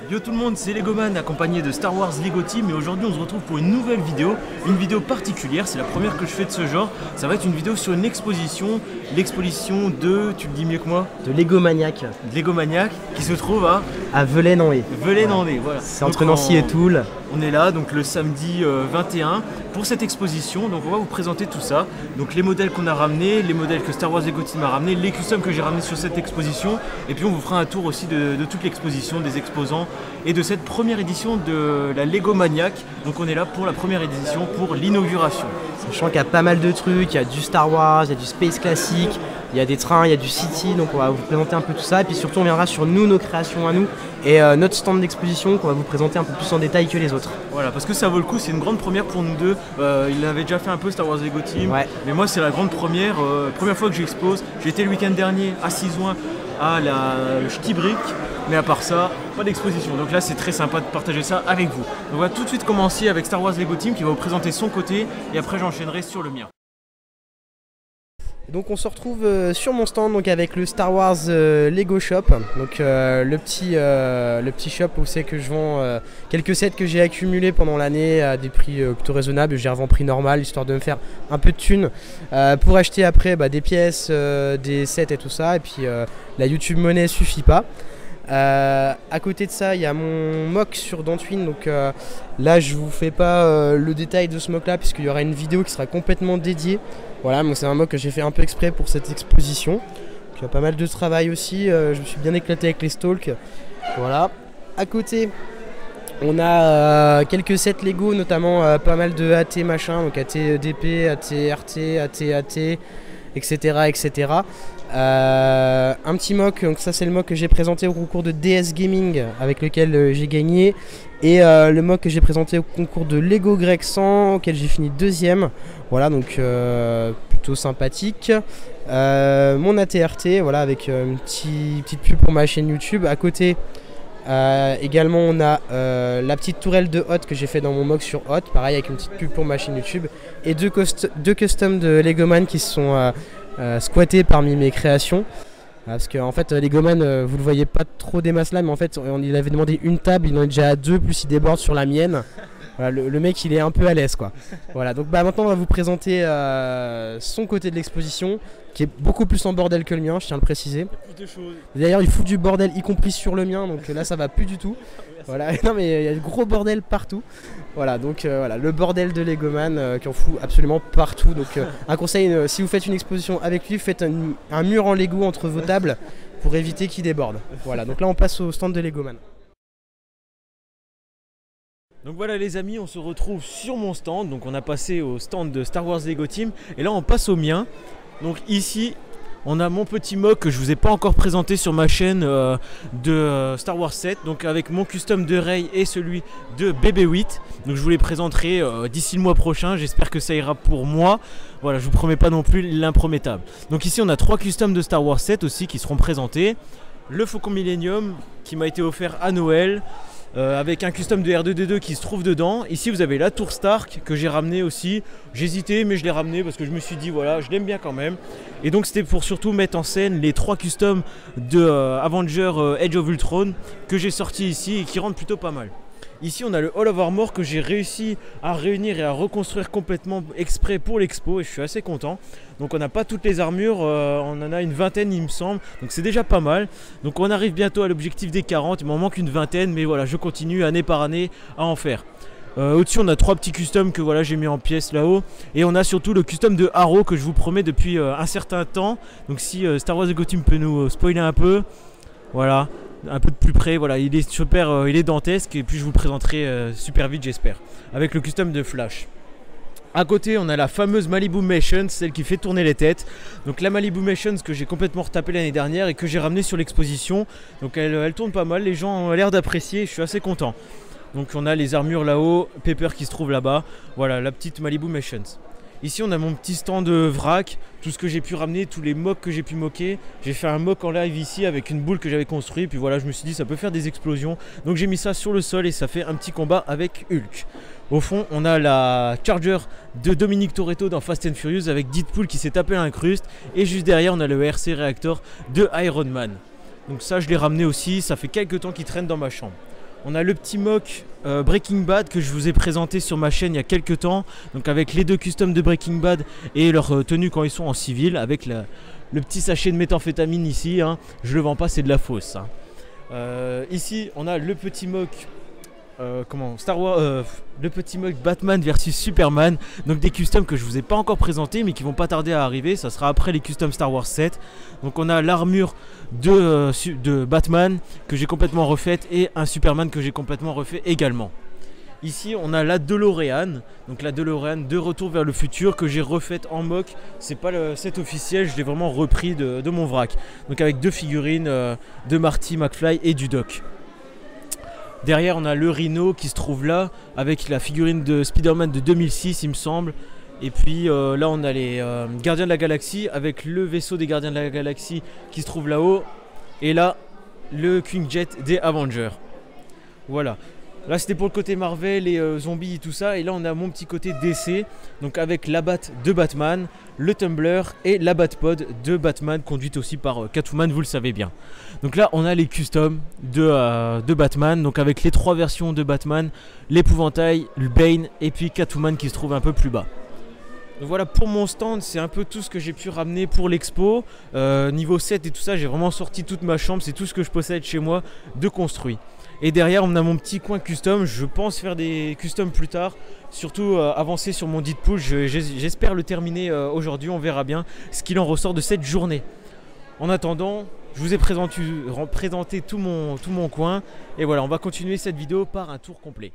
Yo tout le monde, c'est Legoman accompagné de Star Wars Lego Team et aujourd'hui on se retrouve pour une nouvelle vidéo, une vidéo particulière, c'est la première que je fais de ce genre. Ça va être une vidéo sur une exposition, l'exposition de, tu le dis mieux que moi, de Legomaniac. De Legomaniac qui se trouve à Velay-en-Haye. Velay-en-Haye, voilà. C'est entre Nancy et Toul. On est là donc le samedi 21 pour cette exposition, donc on va vous présenter tout ça. Donc les modèles qu'on a ramenés, les modèles que Star Wars Lego Team a ramenés, les customs que j'ai ramenés sur cette exposition et puis on vous fera un tour aussi de toute l'exposition, des exposants et de cette première édition de la Legomaniac. Donc on est là pour la première édition, pour l'inauguration. Sachant qu'il y a pas mal de trucs, il y a du Star Wars, il y a du Space classique, il y a des trains, il y a du City, donc on va vous présenter un peu tout ça et puis surtout on viendra sur nous, nos créations à nous et notre stand d'exposition qu'on va vous présenter un peu plus en détail que les autres. Voilà, parce que ça vaut le coup, c'est une grande première pour nous deux. Il avait déjà fait un peu Star Wars Lego Team, ouais. Mais moi c'est la grande première, première fois que j'expose. J'ai été le week-end dernier à Sizouin à la Ch'ti-Brick, mais à part ça, pas d'exposition. Donc là c'est très sympa de partager ça avec vous. Donc on va tout de suite commencer avec Star Wars Lego Team qui va vous présenter son côté et après j'enchaînerai sur le mien. Donc on se retrouve sur mon stand donc avec le Star Wars Lego Shop, donc le petit shop où c'est que je vends quelques sets que j'ai accumulés pendant l'année à des prix plutôt raisonnables. Je les revends prix normal histoire de me faire un peu de thunes pour acheter après des pièces, des sets et tout ça. Et puis la YouTube Money suffit pas. À côté de ça, il y a mon mock sur Dantwin. Donc là, je vous fais pas le détail de ce mock là, puisqu'il y aura une vidéo qui sera complètement dédiée. Voilà, donc c'est un mock que j'ai fait un peu exprès pour cette exposition. Il y a pas mal de travail aussi. Je me suis bien éclaté avec les stalks. Voilà. À côté, on a quelques sets Lego, notamment pas mal de AT machin, donc AT DP, AT RT, AT, etc. etc. Un petit mock, donc ça c'est le mock que j'ai présenté au concours de DS Gaming avec lequel j'ai gagné et le mock que j'ai présenté au concours de Lego Grec 100 auquel j'ai fini deuxième. Voilà, donc plutôt sympathique. Mon ATRT, voilà, avec une petite pub pour ma chaîne YouTube. À côté également on a la petite tourelle de Hot que j'ai fait dans mon mock sur Hot, pareil avec une petite pub pour ma chaîne YouTube et deux customs de Legoman qui se sont squattés parmi mes créations. Parce que en fait Legoman vous le voyez pas trop des masses là, mais en fait il avait demandé une table, il en est déjà à deux plus il déborde sur la mienne. Voilà, le mec il est un peu à l'aise quoi. Voilà, donc maintenant on va vous présenter son côté de l'exposition qui est beaucoup plus en bordel que le mien, je tiens à le préciser. D'ailleurs il fout du bordel y compris sur le mien, donc là ça va plus du tout. Voilà, non mais il y a du gros bordel partout. Voilà, donc voilà, le bordel de Legoman qui en fout absolument partout. Donc un conseil, si vous faites une exposition avec lui, faites un mur en Lego entre vos tables pour éviter qu'il déborde. Voilà, donc là on passe au stand de Legoman. Donc voilà les amis, on se retrouve sur mon stand. Donc on a passé au stand de Star Wars Lego Team et là on passe au mien. Donc ici on a mon petit mock que je vous ai pas encore présenté sur ma chaîne de Star Wars 7. Donc avec mon custom de Rey et celui de BB-8. Donc je vous les présenterai d'ici le mois prochain. J'espère que ça ira pour moi. Voilà, je vous promets pas non plus l'impromettable. Donc ici on a 3 customs de Star Wars 7 aussi qui seront présentés. Le Faucon Millennium qui m'a été offert à Noël. Avec un custom de R2D2 qui se trouve dedans. Ici vous avez la tour Stark que j'ai ramené aussi. J'hésitais mais je l'ai ramené parce que je me suis dit voilà, je l'aime bien quand même. Et donc c'était pour surtout mettre en scène les 3 customs de Avenger Age of Ultron que j'ai sorti ici et qui rendent plutôt pas mal. Ici on a le Hall of Armor que j'ai réussi à réunir et à reconstruire complètement exprès pour l'expo et je suis assez content. Donc on n'a pas toutes les armures, on en a une vingtaine il me semble, donc c'est déjà pas mal. Donc on arrive bientôt à l'objectif des 40, il m'en manque une vingtaine mais voilà, je continue année par année à en faire. Au-dessus on a 3 petits customs que voilà j'ai mis en pièces là-haut. Et on a surtout le custom de Haro que je vous promets depuis un certain temps. Donc si Star Wars Lego Team peut nous spoiler un peu, voilà. Un peu de plus près, voilà, il est super, il est dantesque et puis je vous le présenterai super vite j'espère, avec le custom de Flash. À côté on a la fameuse Malibu Missions, celle qui fait tourner les têtes. Donc la Malibu Missions que j'ai complètement retapé l'année dernière et que j'ai ramené sur l'exposition. Donc elle tourne pas mal, les gens ont l'air d'apprécier, je suis assez content. Donc on a les armures là-haut, Pepper qui se trouve là-bas, voilà la petite Malibu Missions. Ici on a mon petit stand de vrac, tout ce que j'ai pu ramener, tous les mocks que j'ai pu moquer. J'ai fait un mock en live ici avec une boule que j'avais construit. Puis voilà, je me suis dit ça peut faire des explosions. Donc j'ai mis ça sur le sol et ça fait un petit combat avec Hulk. Au fond on a la Charger de Dominique Toretto dans Fast and Furious avec Deadpool qui s'est tapé l'incruste. Et juste derrière on a le RC Reactor de Iron Man. Donc ça je l'ai ramené aussi, ça fait quelques temps qu'il traîne dans ma chambre. on a le petit mock Breaking Bad que je vous ai présenté sur ma chaîne il y a quelques temps. Donc avec les 2 customs de Breaking Bad et leur tenue quand ils sont en civil. Avec le petit sachet de méthamphétamine ici. Hein. Je le vends pas, c'est de la fausse. Hein. Ici on a le petit mock Star Wars, le petit mock Batman versus Superman. Donc des customs que je vous ai pas encore présentés mais qui vont pas tarder à arriver. Ça sera après les customs Star Wars 7. Donc on a l'armure de Batman que j'ai complètement refaite et un Superman que j'ai complètement refait également. Ici on a la DeLorean, donc la DeLorean de Retour vers le futur que j'ai refaite en mock. C'est pas le set officiel, je l'ai vraiment repris de mon vrac. Donc avec 2 figurines de Marty McFly et du Doc. Derrière on a le Rhino qui se trouve là avec la figurine de Spider-Man de 2006 il me semble. Et puis là on a les Gardiens de la Galaxie avec le vaisseau des Gardiens de la Galaxie qui se trouve là-haut. Et là le King Jet des Avengers. Voilà. Là c'était pour le côté Marvel et zombies et tout ça. Et là on a mon petit côté DC. Donc avec la batte de Batman, le Tumbler et la Batpod de Batman conduite aussi par Catwoman, vous le savez bien. Donc là on a les customs de Batman. Donc avec les 3 versions de Batman, l'épouvantail, le Bane et puis Catwoman qui se trouve un peu plus bas. Donc voilà pour mon stand, c'est un peu tout ce que j'ai pu ramener pour l'expo. Niveau 7 et tout ça, j'ai vraiment sorti toute ma chambre, c'est tout ce que je possède chez moi de construit. Et derrière on a mon petit coin custom, je pense faire des customs plus tard. Surtout avancer sur mon Deadpool, j'espère le terminer aujourd'hui, on verra bien ce qu'il en ressort de cette journée. En attendant, je vous ai présenté tout mon coin. Et voilà, on va continuer cette vidéo par un tour complet.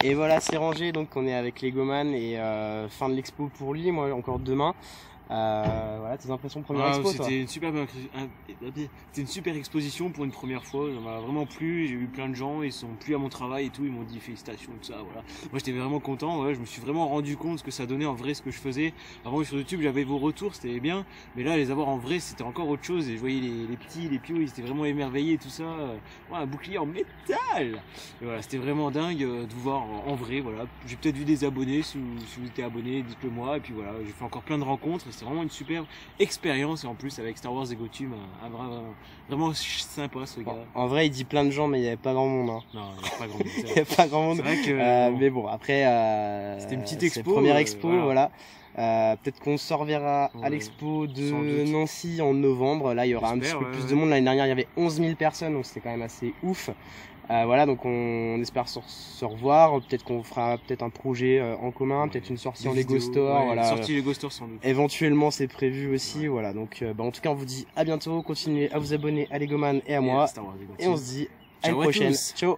Et voilà, c'est rangé, donc on est avec Legoman et fin de l'expo pour lui, moi encore demain. Voilà, tes impressions de première expo, toi? C'était une super exposition pour une première fois. Ça m'a vraiment plu. J'ai eu plein de gens, ils sont plus à mon travail et tout. Ils m'ont dit félicitations, tout ça. Voilà. Moi, j'étais vraiment content. Ouais, je me suis vraiment rendu compte ce que ça donnait en vrai, ce que je faisais. Avant, sur YouTube, j'avais vos retours, c'était bien. Mais là, les avoir en vrai, c'était encore autre chose. Et je voyais les petits, les pios, ils étaient vraiment émerveillés et tout ça. Ouais, un bouclier en métal. Et voilà, c'était vraiment dingue de vous voir en vrai. Voilà. J'ai peut-être vu des abonnés. Si vous étiez abonnés, dites-le moi. Et puis voilà, j'ai fait encore plein de rencontres. C'est vraiment une superbe expérience. Et en plus, avec Star Wars Lego Team, vraiment sympa ce gars. Bon, en vrai, il dit plein de gens, mais il n'y avait pas grand monde. Hein. Non, il n'y a pas grand monde. Il n'y a pas grand monde. C'est vrai que. Mais bon, après, c'était une petite expo. Première expo, voilà. Peut-être qu'on se reverra à l'expo de Nancy en novembre. Là, il y aura un petit peu plus de monde. L'année dernière, il y avait 11 000 personnes, donc c'était quand même assez ouf. Voilà, donc on espère se revoir. Peut-être qu'on fera peut-être un projet en commun, peut-être une sortie en Lego Store. Voilà. Une sortie Lego Store sans doute. Éventuellement, c'est prévu aussi. Voilà, donc en tout cas, on vous dit à bientôt. Continuez à vous abonner à Legoman et à moi. Et on se dit à une prochaine. Ciao.